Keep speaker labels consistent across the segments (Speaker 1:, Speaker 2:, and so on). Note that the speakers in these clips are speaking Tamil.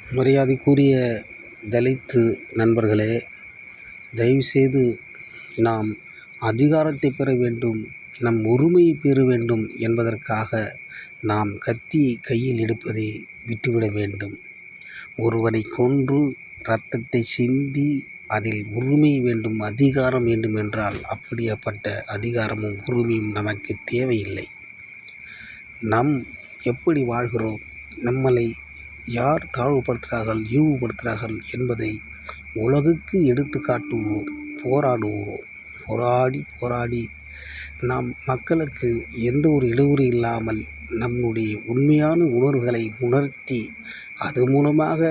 Speaker 1: மரியாதைக்குரிய தலித்து நண்பர்களே, தயவுசெய்து நாம் அதிகாரத்தை பெற வேண்டும், நம் உரிமையை பெற வேண்டும் என்பதற்காக நாம் கத்தியை கையில் எடுப்பதை விட்டுவிட வேண்டும். ஒருவனை கொன்று இரத்தத்தை சிந்தி அதில் உரிமை வேண்டும், அதிகாரம் வேண்டும் என்றால் அப்படிப்பட்ட அதிகாரமும் உரிமையும் நமக்கு தேவையில்லை. நாம் எப்படி வாழ்கிறோம், நம்மளை யார் தாழ்வுபடுத்துகிறார்கள், இழிவுபடுத்துகிறார்கள் என்பதை உலகுக்கு எடுத்து காட்டுவோம், போராடுவோம். போராடி நாம் மக்களுக்கு எந்த ஒரு இடையூறு இல்லாமல் நம்முடைய உண்மையான உணர்வுகளை உணர்த்தி அது மூலமாக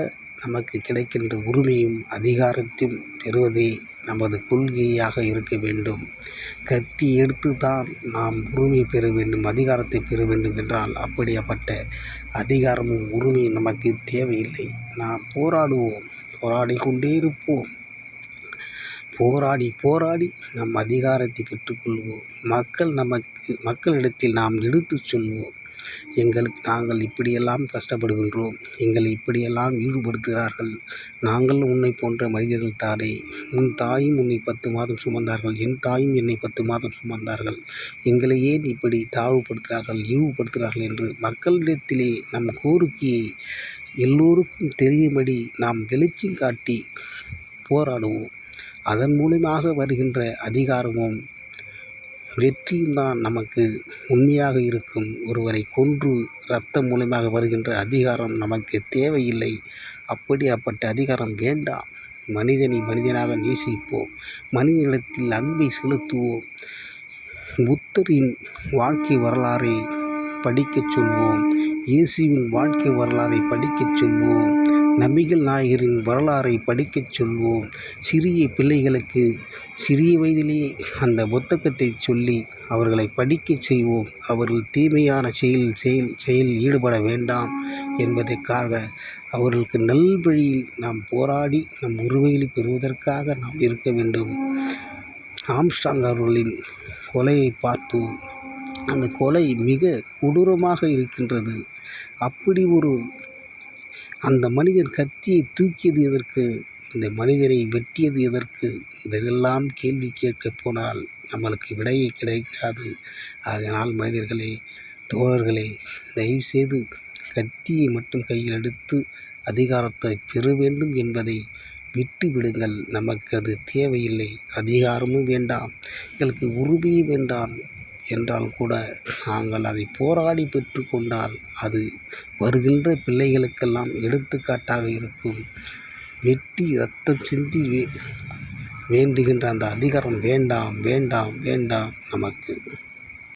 Speaker 1: நமக்கு கிடைக்கின்ற உரிமையும் அதிகாரத்தையும் பெறுவதே நமது கொள்கையாக இருக்க வேண்டும். கத்தி எடுத்து தான் நாம் உரிமையை பெற வேண்டும், அதிகாரத்தை பெற வேண்டும் என்றால் அப்படிப்பட்ட அதிகாரமும் உரிமையும் நமக்கு தேவையில்லை. நாம் போராடிக்கொண்டே இருப்போம். போராடி நம் அதிகாரத்தை பெற்றுக்கொள்வோம். மக்களிடத்தில் நாம் எடுத்துச் சொல்வோம், நாங்கள் இப்படியெல்லாம் கஷ்டப்படுகின்றோம், எங்களை இப்படியெல்லாம் ஈடுபடுத்துகிறார்கள். நாங்கள் உன்னை போன்ற மனிதர்கள் தானே. உன் தாயும் உன்னை 10 மாதம் சுமந்தார்கள், என் தாயும் என்னை 10 மாதம் சுமந்தார்கள். எங்களை ஏன் இப்படி தாழ்வுபடுத்துகிறார்கள், இழிவுபடுத்துகிறார்கள் என்று மக்களிடத்திலே நம் கோரிக்கையை எல்லோருக்கும் தெரியும்படி நாம் வெளிச்சம் காட்டி போராடுவோம். அதன் மூலமாக வருகின்ற அதிகாரமும் வெற்றியும் தான் நமக்கு உண்மையாக இருக்கும். ஒருவரை கொன்று இரத்தம் மூலமாக வருகின்ற அதிகாரம் நமக்கு தேவையில்லை. அப்படிப்பட்ட அதிகாரம் வேண்டாம். மனிதனை மனிதனாக நேசிப்போம், மனிதனிடத்தில் அன்பை செலுத்துவோம். புத்தரின் வாழ்க்கை வரலாறை படிக்கச் சொல்வோம், இயேசுவின் வாழ்க்கை வரலாறை படிக்கச் சொல்வோம், நபிகள் நாயகரின் வரலாறை படிக்கச் சொல்வோம். சிறிய பிள்ளைகளுக்கு சிறிய வயதிலேயே அந்த புத்தகத்தை சொல்லி அவர்களை படிக்கச் செய்வோம். அவர்கள் தீமையான செயலில் ஈடுபட வேண்டாம் என்பதற்காக அவர்களுக்கு நல்வழியில் நாம் போராடி நம் உரிமைகளை பெறுவதற்காக நாம் இருக்க வேண்டும். ஆம்ஸ்ட்ராங் அவர்களின் கொலையை பார்த்தோம். அந்த கொலை மிக கொடூரமாக இருக்கின்றது. அப்படி அந்த மனிதன் கத்தியை தூக்கியது எதற்கு, இந்த மனிதரை வெட்டியது எதற்கு? இதெல்லாம் கேள்வி கேட்கப் போனால் நம்மளுக்கு விடையே கிடைக்காது. அதனால் மனிதர்களே, தோழர்களே, தயவுசெய்து கத்தியை மட்டும் கையில் எடுத்து அதிகாரத்தை பெற வேண்டும் என்பதை விட்டு விடுங்கள். நமக்கு அது தேவையில்லை. அதிகாரமும் வேண்டாம், எங்களுக்கு உரிமையும் வேண்டாம் என்றால் கூட நாங்கள் அதை போராடி பெற்று கொண்டால் அது வருகின்ற பிள்ளைகளுக்கெல்லாம் எடுத்துக்காட்டாக இருக்கும். வெட்டி இரத்தம் சிந்தி வேண்டுகின்ற அந்த அதிகாரம் வேண்டாம் நமக்கு.